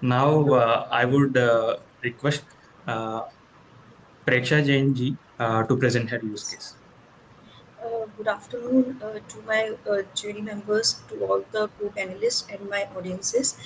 Now, I would request uh, Preksha Jain ji to present her use case. Good afternoon to my jury members, to all the co-panelists and my audiences.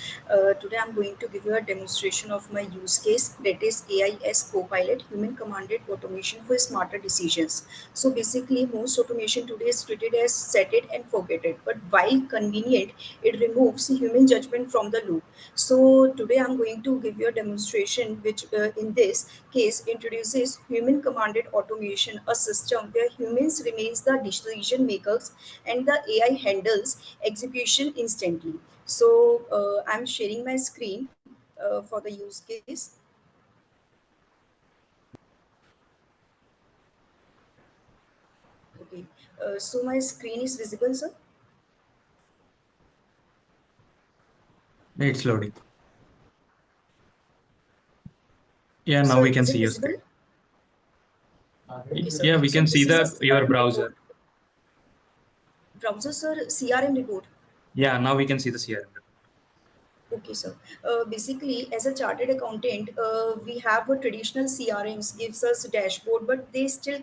Today I'm going to give you a demonstration of my use case, that is AI as Copilot, Human Commanded Automation for Smarter Decisions. So basically, most automation today is treated as set it and forget it, but while convenient, it removes human judgment from the loop. So today I'm going to give you a demonstration which in this case introduces human commanded automation, a system where humans remains the decision makers and the AI handles execution instantly. So I'm sharing my screen for the use case. Okay, so my screen is visible, sir. It's loading. Yeah, now Sir, we can is see it your visible? screen. Okay, sir. Yeah, we So can see this is a the your CRM report. browser. Browser, sir, CRM report. Yeah, now we can see the CRM report. Okay, sir. Basically, as a chartered accountant, we have a traditional CRMs gives us dashboard, but they still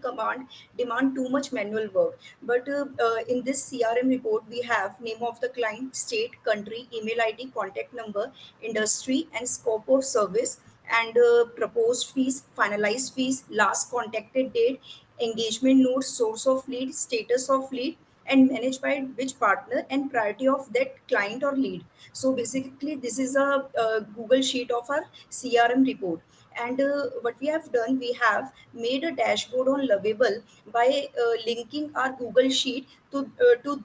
demand too much manual work. But in this CRM report, we have name of the client, state, country, email ID, contact number, industry, and scope of service, and proposed fees, finalized fees, last contacted date, engagement notes, source of lead, status of lead, and managed by which partner and priority of that client or lead. So basically, this is a Google sheet of our CRM report. And what we have done, we have made a dashboard on Lovable by linking our Google sheet to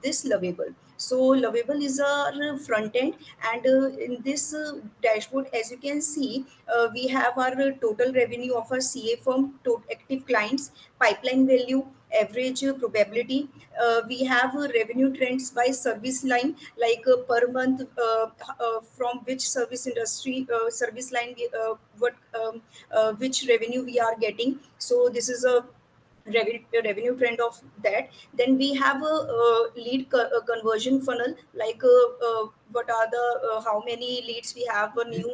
this Lovable. So Lovable is our front end, and in this dashboard, as you can see, we have our total revenue of our CA firm, total active clients, pipeline value, average probability. We have revenue trends by service line, like per month, from which service industry, service line, which revenue we are getting. So this is a revenue trend of that. Then we have a, conversion funnel, like what are the how many leads we have, a new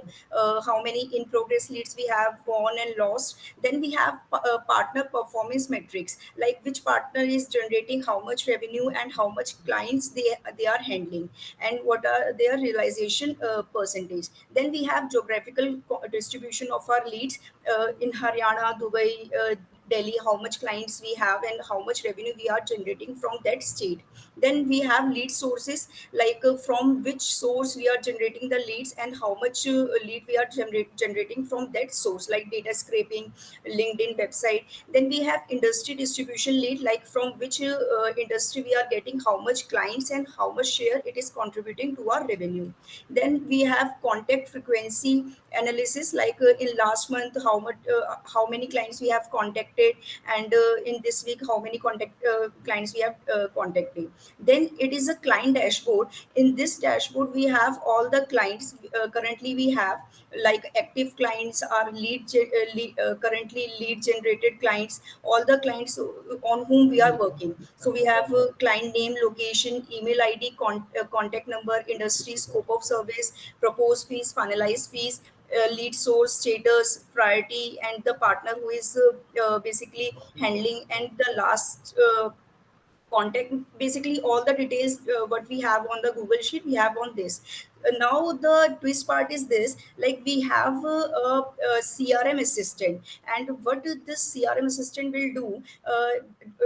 how many in progress leads we have won and lost. Then we have partner performance metrics, like which partner is generating how much revenue and how much clients they are handling, and what are their realization percentage. Then we have geographical distribution of our leads, in Haryana, Dubai, Delhi, how much clients we have and how much revenue we are generating from that state. Then we have lead sources, like from which source we are generating the leads and how much lead we are generating from that source, like data scraping, LinkedIn website. Then we have industry distribution lead, like from which industry we are getting how much clients and how much share it is contributing to our revenue. Then we have contact frequency analysis, like in last month how many clients we have contacted, and in this week how many contact clients we have contacted. Then it is a client dashboard. In this dashboard we have all the clients currently we have, like active clients are currently lead generated clients, all the clients on whom we are working. So we have client name, location, email ID, contact number, industry, scope of service, proposed fees, finalized fees, lead source, status, priority, and the partner who is basically handling, and the last contact. Basically all the details what we have on the Google sheet we have on this. Now the twist part is this, like we have CRM assistant, and what this CRM assistant will do,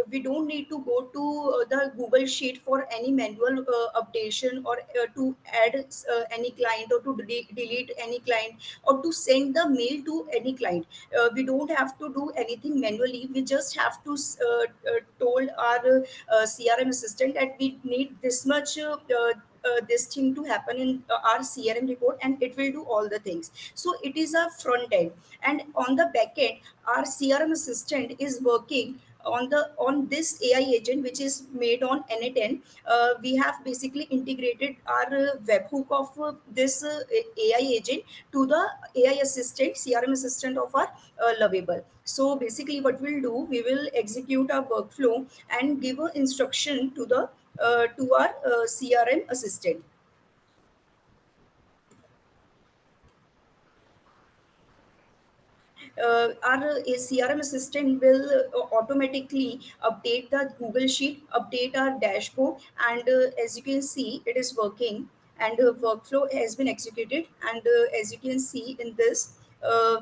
we don't need to go to the Google sheet for any manual updation, or to add any client, or to delete any client, or to send the mail to any client. We don't have to do anything manually. We just have to told our CRM assistant that we need this much this thing to happen in our CRM report, and it will do all the things. So it is a front end, and on the back end our CRM assistant is working on this AI agent, which is made on N10. We have basically integrated our webhook of this AI agent to the AI assistant, CRM assistant of our Lovable. So basically, what we'll do, we will execute our workflow and give an instruction to our CRM assistant. our CRM assistant will automatically update the Google Sheet, update our dashboard, and as you can see, it is working, and workflow has been executed. And as you can see in this,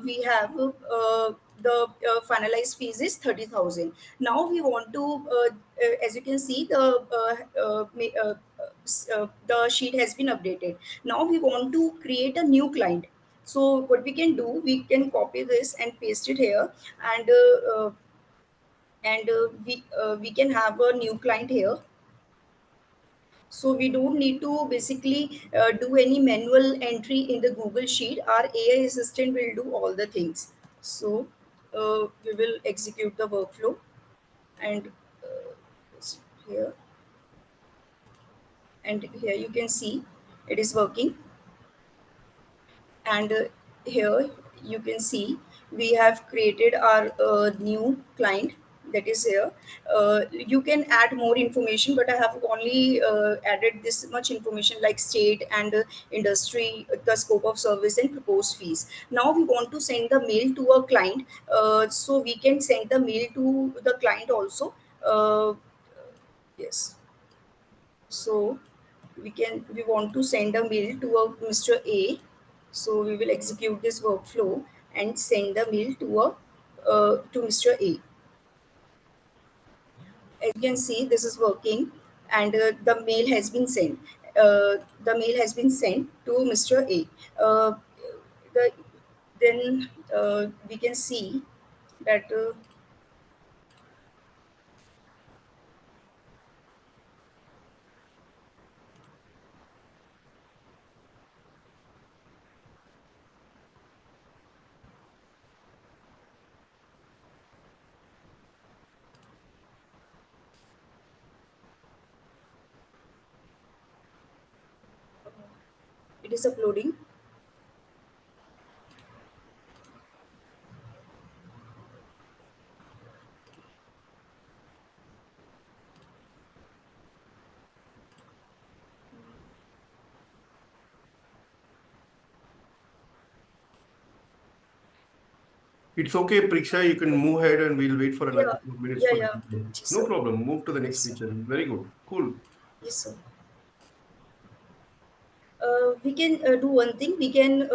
we have the finalized fees is 30,000. Now we want to, as you can see, the sheet has been updated. Now we want to create a new client. So what we can do, we can copy this and paste it here, and we can have a new client here. So we don't need to basically do any manual entry in the Google Sheet. Our AI assistant will do all the things. So we will execute the workflow, and here, and here you can see it is working. And here you can see we have created our new client, that is here. You can add more information, but I have only added this much information, like state and industry, the scope of service, and proposed fees. Now we want to send the mail to a client, so we can send the mail to the client also. Yes. So we want to send a mail to a Mr. A. So we will execute this workflow and send the mail to Mr. A. As you can see, this is working, and the mail has been sent. The mail has been sent to Mr. A. The Then we can see that it is uploading. It's okay, Preksha, you can move ahead and we'll wait for another Yeah, couple of minutes yeah, for the yeah. feature. Yes, No sir. problem. Move to the next Yes, sir. feature. Very good. Cool. Yes, sir. We can do one thing. We can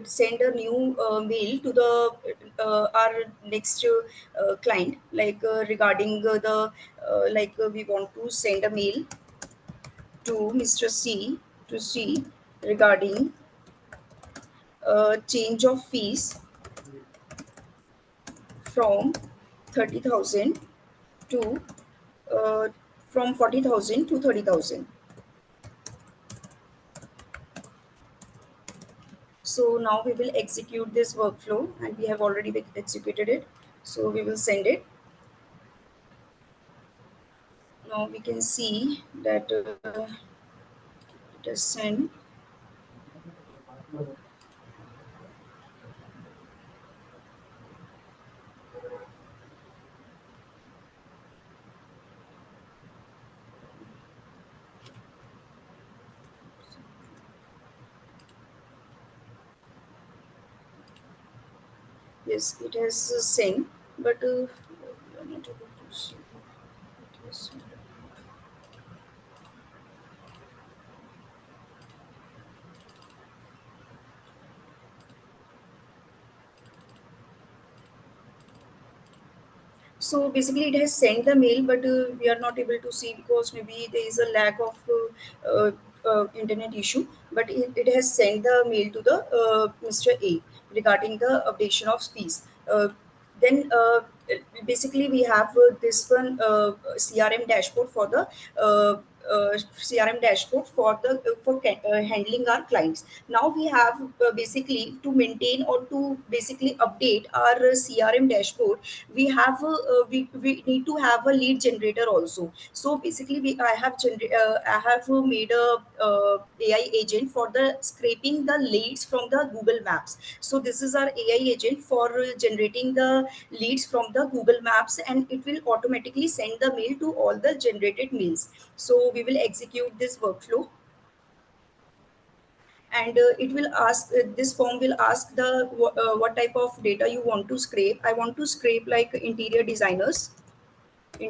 send a new mail to the our next client, like regarding we want to send a mail to Mr. C to C regarding change of fees from 30,000 to uh, from 40,000 to 30,000. So now we will execute this workflow, and we have already executed it. So we will send it. Now we can see that it is sent. Yes, it has sent, but we are not able to see it is sent. So basically, it has sent the mail, but we are not able to see because maybe there is a lack of internet issue. But it has sent the mail to the Mr. A regarding the updation of fees. Then basically we have this one CRM dashboard for the CRM dashboard for the handling our clients. Now we have basically to maintain or to basically update our CRM dashboard. We need to have a lead generator also. So basically I have made a AI agent for the scraping the leads from the Google Maps. So this is our AI agent for generating the leads from the Google Maps, and it will automatically send the mail to all the generated mails. So we will execute this workflow, and it will ask, this form will ask the what type of data you want to scrape. I want to scrape like interior designers in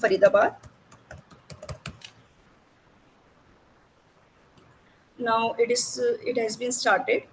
Faridabad. Now it has been started.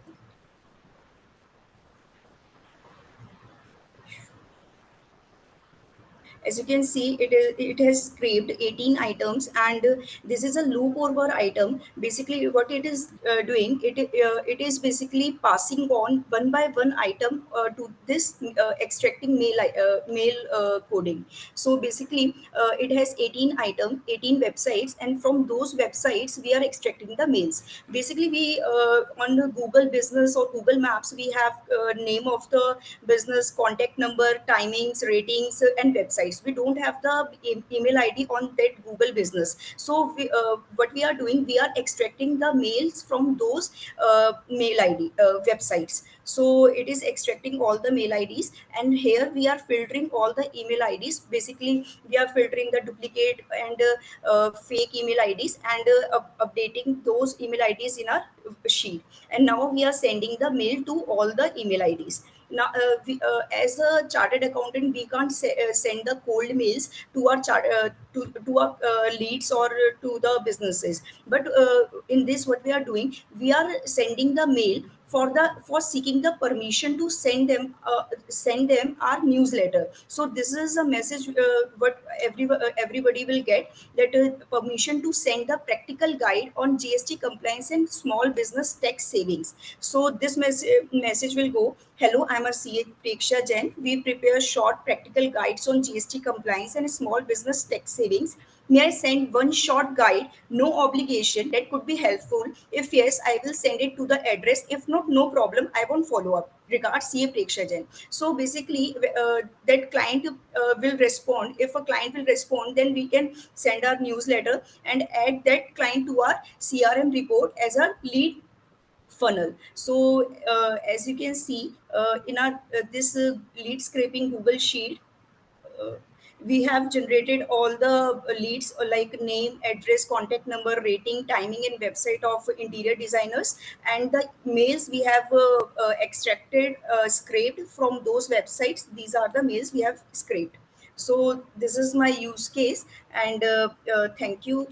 As you can see, it has scraped 18 items, and this is a loop over item. Basically what it is doing, it is basically passing on one by one item to this extracting mail coding. So basically it has 18 item, 18 websites, and from those websites we are extracting the mails. Basically we on the Google business or Google maps, we have name of the business, contact number, timings, ratings, and websites. We don't have the email ID on that Google business. So what we are doing, we are extracting the mails from those mail ID websites. So it is extracting all the mail IDs, and here we are filtering all the email IDs. Basically we are filtering the duplicate and fake email IDs, and updating those email IDs in our sheet. And now we are sending the mail to all the email IDs. Now as a chartered accountant, we can't send the cold mails to our to our leads or to the businesses. But in this, what we are doing, we are sending the mail for seeking the permission to send them our newsletter. So this is a message what everybody will get, that permission to send the practical guide on GST compliance and small business tax savings. So this message will go: hello, I'm a CA Preksha Jain. We prepare short practical guides on GST compliance and small business tax savings. May I send one short guide, no obligation, that could be helpful? If yes, I will send it to the address. If not, no problem, I won't follow up. Regards, CA Preksha Jain. So basically, that client will respond. If a client will respond, then we can send our newsletter and add that client to our CRM report as a lead funnel. So as you can see in our this lead scraping Google sheet, uh, we have generated all the leads, like name, address, contact number, rating, timing, and website of interior designers. And the mails we have extracted, scraped from those websites. These are the mails we have scraped. So this is my use case, and thank you.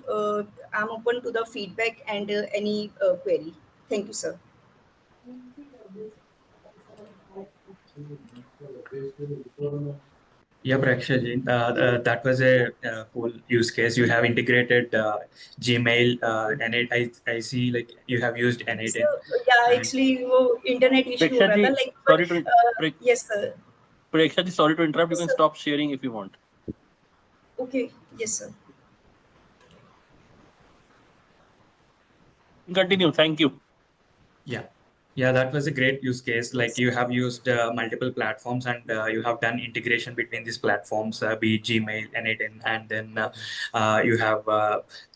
I'm open to the feedback and any query. Thank you, sir. Yeah, Preksha Jain, that was a cool use case. You have integrated Gmail, and I see like you have used So N8N, yeah, and actually वो internet issue हो Preksha रहा था, ji, like, but sorry to yes sir. Preksha ji, sorry to interrupt. You Yes can sir. stop sharing if you want. Okay, yes sir. Continue. Thank you. yeah, yeah, that was a great use case. Like you have used multiple platforms, and you have done integration between these platforms, be it Gmail, N8N, and then you have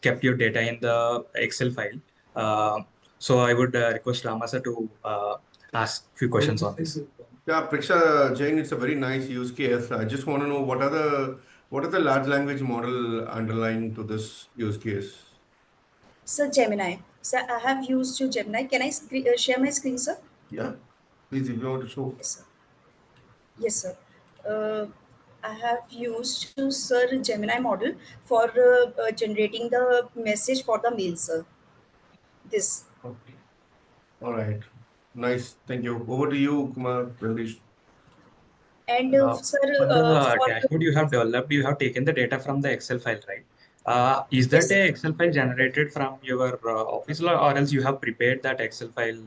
kept your data in the Excel file. So I would request Ramasa to ask few questions on this. Yeah, Preksha Jain, it's a very nice use case. I just want to know what are the large language model underlying to this use case? Sir, Gemini. Sir, I have used Gemini. Can I share my screen, sir? Yeah, please, if you want to show. Yes sir. Yes sir. Uh, I have used sir Gemini model for generating the message for the mail, sir. This. Okay. All right. Nice. Thank you. Over to you, Kumar. Jagdish. And sir, For the for dashboard you have developed, you have taken the data from the Excel file, right? Is that yes a sir. Excel file generated from your office, or else you have prepared that Excel file?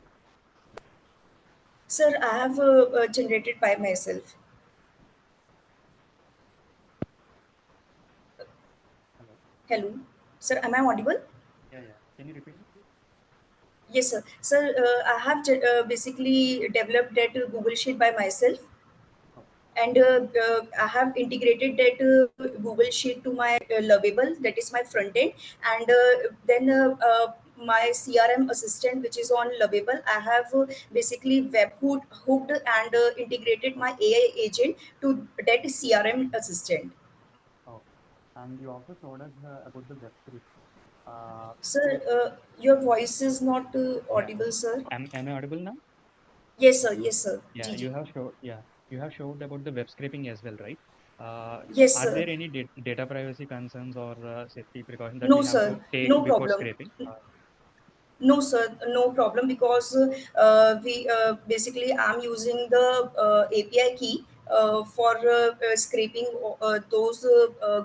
Sir, I have generated by myself. Hello. Hello, sir. Am I audible? Yeah, yeah. Can you repeat it, please? Yes, sir. Sir, I have basically developed that Google Sheet by myself, Oh, and I have integrated that Google Sheet to my Lovable, that is my front end, and then my CRM assistant, which is on Lovable. I have basically hooked and integrated my okay, AI agent to that CRM assistant. okay. And you also showed us about the web script. Sir, your voice is not Yeah. audible, sir. Am I audible now? Yes, sir. Yes, sir. Yeah, Ji, ji. you have showed about the web scraping as well, right? Uh, Yes, are sir. there any data privacy concerns or safety precautions that No, we have to sir. take No before problem. scraping? No, sir, no problem because we basically I'm using the API key for scraping those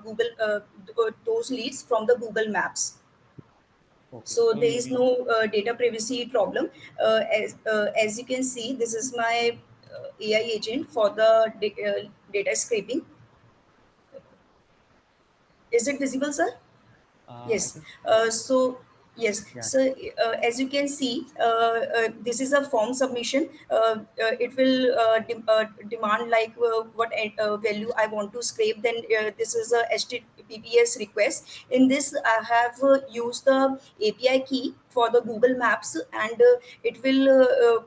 Google those leads from the Google Maps. Okay, So so there is no data privacy problem. As you can see, this is my AI agent for the data scraping. Is it visible, sir? I Yes. think So yes. yeah, So as you can see, this is a form submission. It will demand like what value I want to scrape. Then this is a HTTPS request. In this, I have used the API key for the Google Maps, and it will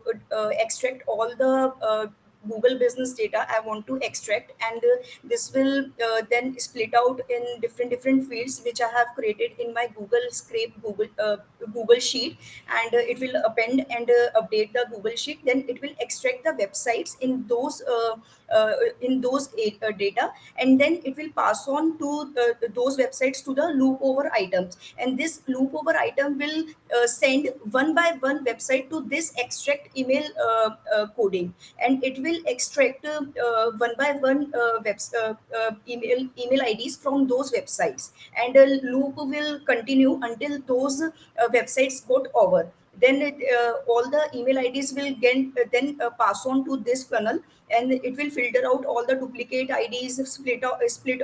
extract all the Google business data I want to extract, and this will then split out in different fields which I have created in my Google Scrape Google Sheet, and it will append and update the Google Sheet. Then it will extract the websites in those data, and then it will pass on to those websites to the loop over items, and this loop over item will send one by one website to this extract email coding, and it will extract one by one email IDs from those websites, and a loop will continue until those websites got over. Then all the email IDs will get then pass on to this funnel, and it will filter out all the duplicate IDs, split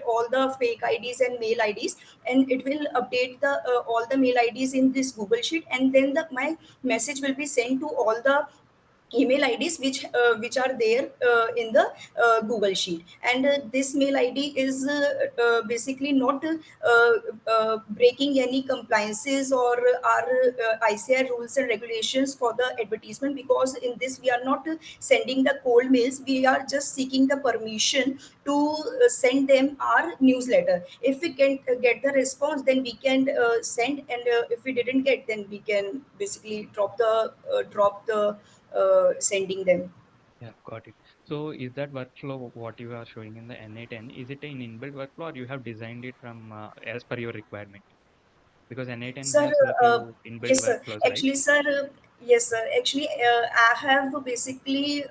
all the fake IDs and mail IDs, and it will update the all the mail IDs in this Google Sheet, and then my message will be sent to all the email IDs which are there in the Google Sheet, and this mail ID is basically not breaking any compliances or our ICR rules and regulations for the advertisement, because in this we are not sending the cold mails, we are just seeking the permission to send them our newsletter. If we can get the response, then we can send, and if we didn't get, then we can basically drop the sending them. yeah, got it. So is that workflow what you are showing in the NA10? Is it an inbuilt workflow or you have designed it from as per your requirement? Because NA10 Sir, has a few inbuilt yes, sir. workflows, right? Actually, sir, yes, sir. Actually, I have basically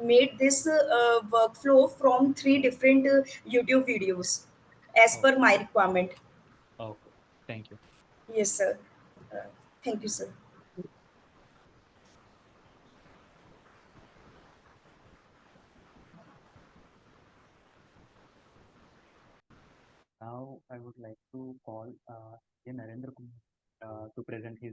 made this workflow from three different YouTube videos as Oh, per my requirement. okay. Thank you. Yes, sir. Uh, Thank you, sir. Now I would like to call Narendra Kumar to present his